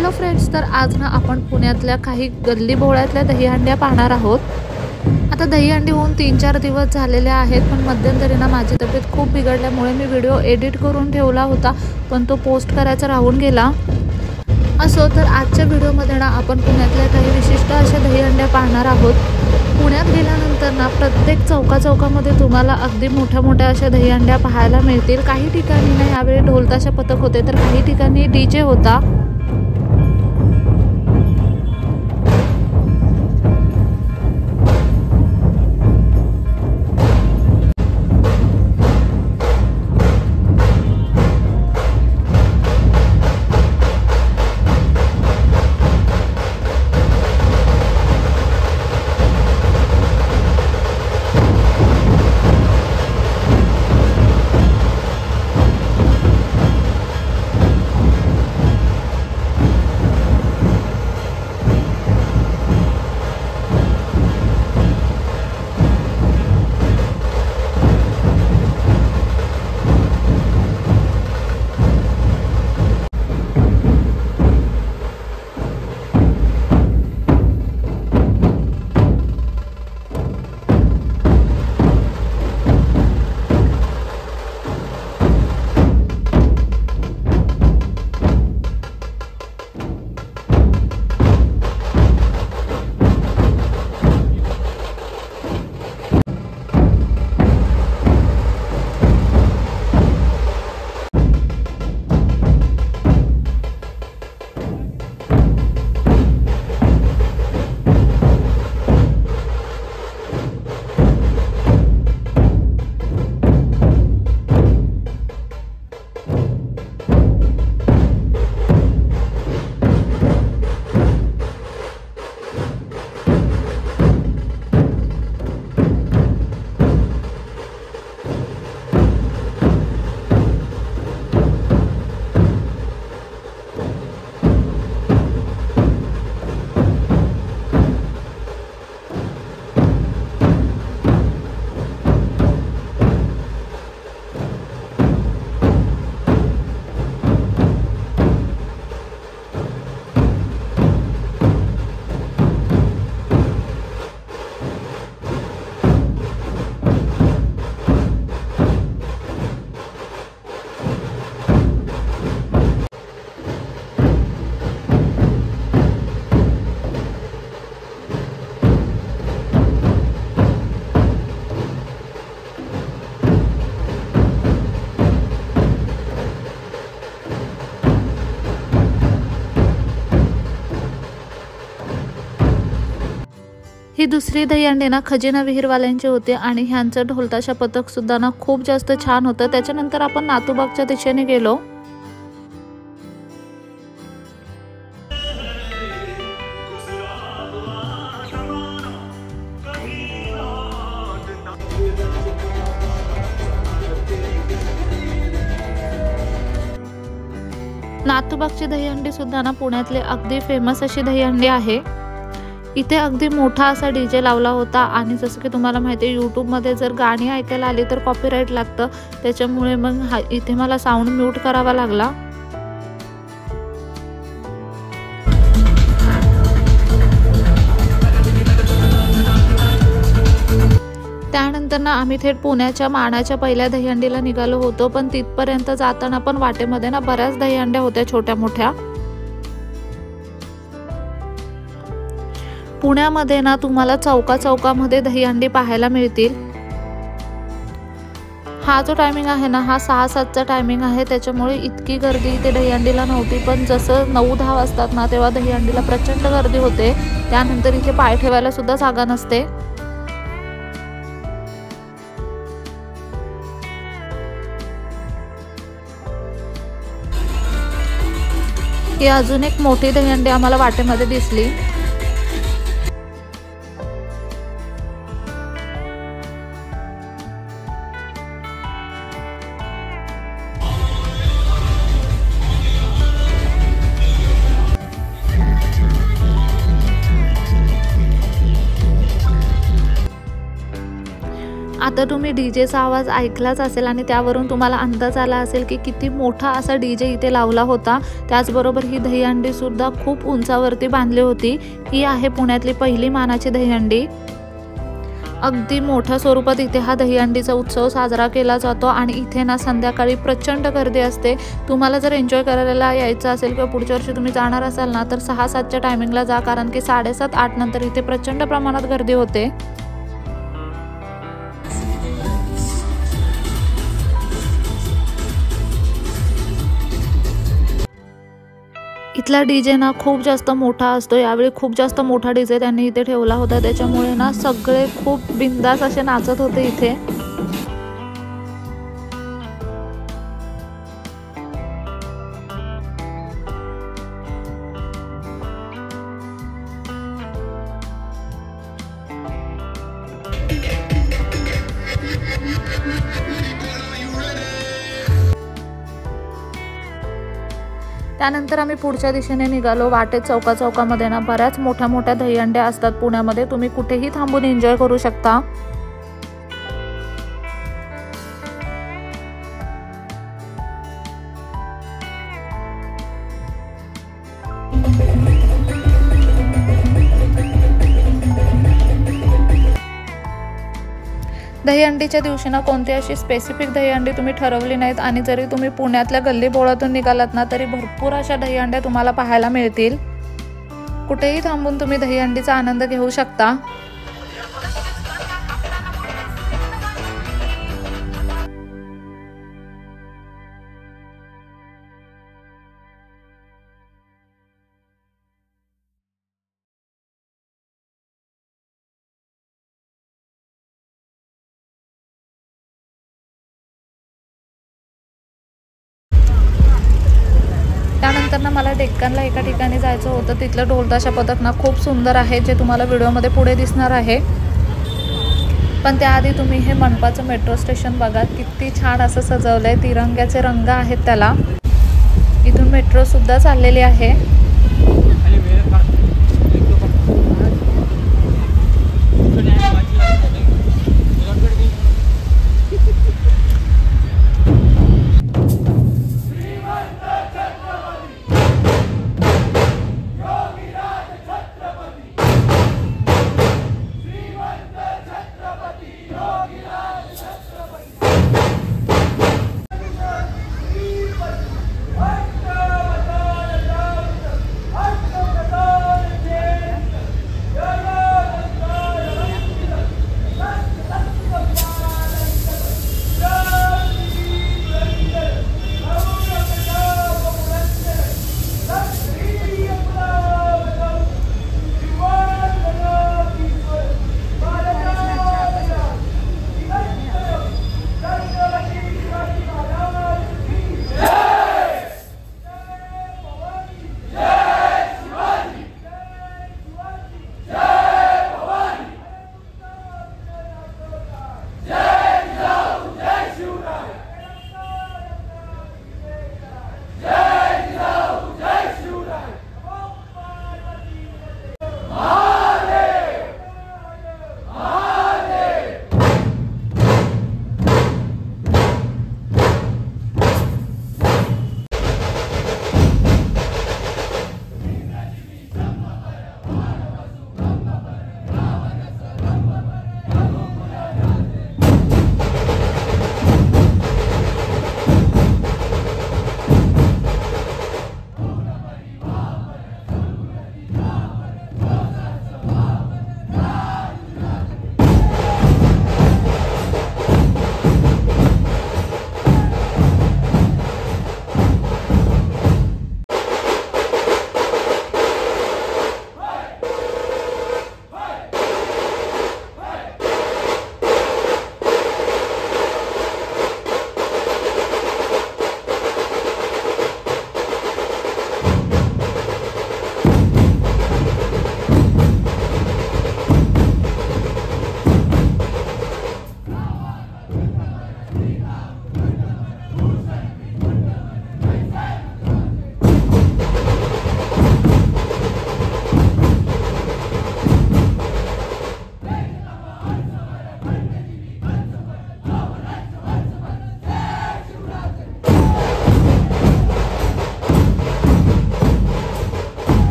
Hello friends, तर आज ना आपण पुण्यातल्या काही गल्ली बोळ्यातल्या दहीहंड्या पाहणार आहोत। आता दहीहंडी होऊन 3-4 दिवस झालेले आहेत, पण मध्यंतरी ना माझी तब्येत खूप बिघडल्यामुळे मी व्हिडिओ एडिट करून ठेवला होता, पण तो पोस्ट करायचा राहून गेला। असो तर आजच्या व्हिडिओमध्ये ना आपण पुण्यातल्या काही विशिष्ट अशा दहीहंड्या पाहणार आहोत। पुण्यात गेल्यानंतर ना प्रत्येक चौकामध्ये तुम्हाला अगदी मोठ्या अशा दहीहंड्या पाहायला मिळतील। काही ठिकाणी ना यावेळी ढोलताशा पथक होते, तर काही ठिकाणी डीजे होता। ही दुसरी दहीहंडी ना खजिना विहीरवाल्यांचे होते आणि ह्यांचं ढोलताशा पथक सुद्धा ना खूप जास्त छान होतं। त्याच्यानंतर आपण नातूबागच्या दिशेने गेलो। नातूबागची दहीहंडी सुद्धा ना पुण्यातले अगदी फेमस अशी दहीहंडी आहे। इथे अगदी मोठा असा डीजे लावला होता आणि जसं की तुम्हाला माहिती आहे यूट्यूबमध्ये जर गाणी ऐकायला आली तर कॉपीराईट लागतं, त्याच्यामुळे मग इथे मला साऊंड म्यूट करावा लागला। त्यानंतर ना आम्ही थेट पुण्याच्या मानाच्या पहिल्या दहीहंडीला निघालो होतो, पण तिथपर्यंत जाताना पण वाटेमध्ये ना बऱ्याच दहीहंड्या होत्या छोट्या मोठ्या। पुण्यामध्ये ना तुम्हाला चौकामध्ये दहीहंडी पाहायला मिळतील। हा जो टायमिंग आहे ना हा 6-7चा टायमिंग आहे, त्याच्यामुळे इतकी गर्दी इथे दहीहंडीला नव्हती, पण जसं 9-10 वाजतात ना तेव्हा दहीहंडीला प्रचंड गर्दी होते। त्यानंतर इथे पाय ठेवायला सुद्धा जागा नसते। ही अजून एक मोठी दहीहंडी आम्हाला वाटेमध्ये दिसली। आता तुम्ही डीजेचा आवाज ऐकलाच असेल आणि त्यावरून तुम्हाला अंदाज आला असेल की किती मोठा असा डीजे इथे लावला होता। त्याचबरोबर ही दहीहंडी सुद्धा खूप उंचावरती बांधली होती। ही आहे पुण्यातली पहिली मानाची दहीहंडी। अगदी मोठ्या स्वरूपात इथे हा दहीहंडीचा उत्सव साजरा केला जातो आणि इथे ना संध्याकाळी प्रचंड गर्दी असते। तुम्हाला जर एन्जॉय करायला यायचं असेल किंवा पुढच्या वर्षी तुम्ही जाणार असाल ना तर 6-7च्या टायमिंगला जा, कारण की 7:30-8 नंतर इथे प्रचंड प्रमाणात गर्दी होते। इथला डीजे ना खूप जास्त मोठा असतो। यावेळी खूप जास्त मोठा डीजे त्यांनी इथे ठेवला होता, त्याच्यामुळे ना सगळे खूप बिंदास असे नाचत होते इथे। त्यानंतर आम्ही पुढच्या दिशेने निघालो। वाटेत चौकामध्ये ना बऱ्याच मोठ्या मोठ्या दहीहंड्या असतात पुण्यामध्ये, तुम्ही कुठेही थांबून एन्जॉय करू शकता। दहीहंडीच्या दिवशी ना कोणती अशी स्पेसिफिक दहीहंडी तुम्ही ठरवली नाहीत आणि जरी तुम्ही पुण्यातल्या गल्ली बोळातून निघालात ना तरी भरपूर अशा दहीहंड्या तुम्हाला पाहायला मिळतील। कुठेही थांबून तुम्ही दहीहंडीचा आनंद घेऊ शकता। त्यानंतर ना मला डेक्कनला एका ठिकाणी जायचं होतं। तिथलं ढोलताशा पथक ना खूप सुंदर आहे, जे तुम्हाला व्हिडिओमध्ये पुढे दिसणार आहे। पण त्याआधी तुम्ही हे मनपाचं मेट्रो स्टेशन बघा, किती छान असं सजवलंय। तिरंग्याचे रंग आहेत त्याला। इथून मेट्रो सुद्धा चाललेली आहे।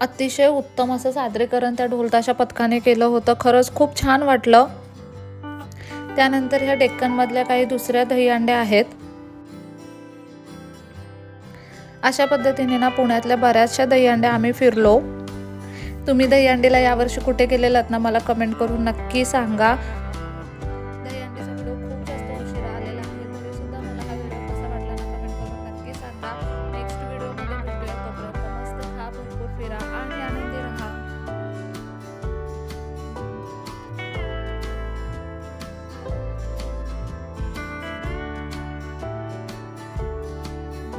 अतिशय उत्तम असं सादरीकरण त्या ढोलताशा पथकाने केलं होतं. खरंच खूप छान वाटलं. त्यानंतर ह्या डेक्कनमधल्या काही दुसऱ्या दहीहंड्या आहेत. अशा पद्धतीने ना पुण्यातल्या बऱ्याचशा दहीहंड्या आम्ही फिरलो. तुम्ही दहीहंडीला यावर्षी कुठे गेलेलात ना मला कमेंट करून नक्की सांगा.